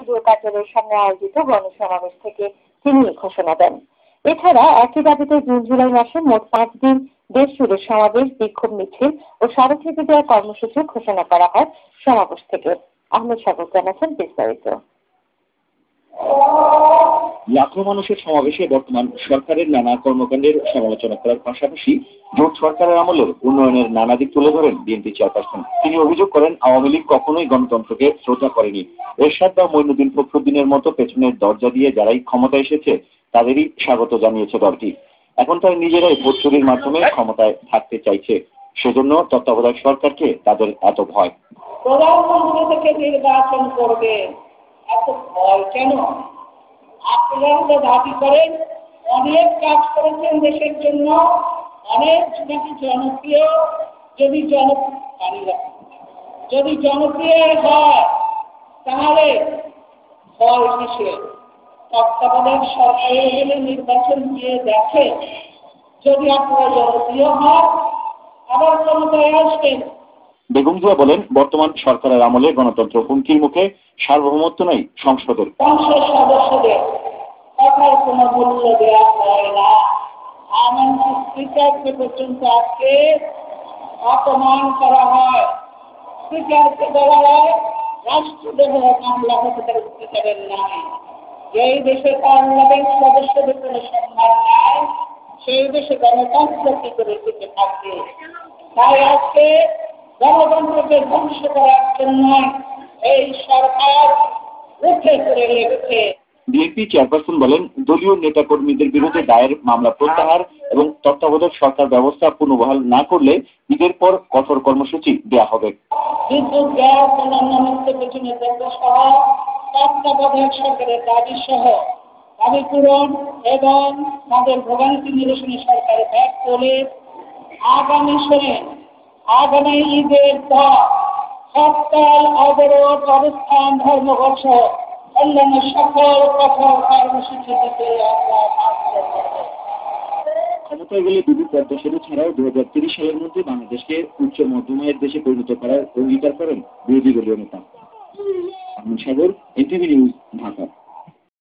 কেন্দ্রীয় কার্যালয়ের সামনে আয়োজিত গণসমাবেশ থেকে তিনি ঘোষণা দেন। এছাড়া একই দাবিতে জুন-জুলাই মাসে মোট 5 দিন দেশ জুড়ে সমাবেশ, বিক্ষোভ মিছিল ও স্মারকলিপি দেওয়ার কর্মসূচি ঘোষণা করা হয় সমাবেশ থেকে। আহমেদ সাগর জানাচ্ছেন বিস্তারিত। লাখো মানুষের সমাবেশে বর্তমান সরকারের নানা কর্মকাণ্ডের সমালোচনা করার পাশাপাশি জোট সরকারের আমলের উন্নয়নের নানা দিক তুলে ধরেন বিএনপি চেয়ারপারসন। তিনি অভিযোগ করেন, আওয়ামী লীগ কখনোই গণতন্ত্রকে শ্রদ্ধা করেনি। এরশাদ বা মঈনুদ্দিন ফখরুদ্দিনের মতো পেছনের দরজা দিয়ে যারাই ক্ষমতায় এসেছে তাদেরই স্বাগত জানিয়েছে দলটি। এখন তারা নিজেরাই ভোট চুরির মাধ্যমে ক্ষমতায় থাকতে চাইছে, সেজন্য তত্ত্বাবধায়ক সরকারকে তাদের এত ভয়। প্রধানমন্ত্রী থেকে নির্বাচন করবে, এত ভয় কেন? আপনারা দাবি করেন অনেক কাজ করেছেন দেশের জন্য, অনেক নাকি জনপ্রিয়। যদি জনপ্রিয় হয় তাহলে ভয় কিসের? তত্ত্বাবধায়ক সরকারের হলে নির্বাচন দিয়ে দেখে, যদি আপনারা জনপ্রিয় হয় আবার ক্ষমতায় আসবেন। বেগম জিয়া বলেন, বর্তমান সরকারের আমলে গণতন্ত্র হুমকির মুখে, সার্বভৌমত্ব নাই সংসদের। সংসদ সদস্যদের কথার কোনো মূল্য দেওয়া হয় না। এমনকি স্পিকারকে পর্যন্ত আজকে অপমান করা হয়। স্পিকারকে বলা হয় রাষ্ট্রদ্রোহ মামলা হতে পারে স্পিকারের নামে। যেই দেশে পার্লামেন্ট সদস্যদের কোনো সম্মান নাই, সেই দেশে গণতন্ত্র কি করে টিকে থাকবে? তাই আজকে গণতন্ত্রকে ধ্বংস করার জন্য এই সরকার উঠে পড়ে লেগেছে। বিএনপি চেয়ারপারসন বলেন, দলীয় নেতাকর্মীদের বিরুদ্ধে দায়ের মামলা প্রত্যাহার এবং তত্ত্বাবধায়ক সরকার ব্যবস্থা পুনর্বহাল না করলে ঈদের পর কঠোর কর্মসূচি দেওয়া হবে। বিদ্যুৎ, গ্যাস, অন্যান্য নিত্য প্রয়োজনীয় দ্রব্য সহ তত্ত্বাবধায়ক সরকারের দাবি পূরণ এবং তাদের ভোগান্তি নিরসনে সরকারের ব্যাগ তোলে আগামী ঈদের পর হরতাল, অবরোধ, অবস্থান, ধর্মঘট সহ অন্যান্য সকল কঠোর কর্মসূচি দিতে ক্ষমতায় গেলে বিদ্যুৎ পদ্মা সেতু ছাড়াও 2030 সালের মধ্যে বাংলাদেশকে উচ্চ মধ্যমায়ের দেশে পরিণত করার অঙ্গীকার করেন বিরোধী দলীয় নেতা। আহমেদ সাগর, এনটিভি নিউজ, ঢাকা।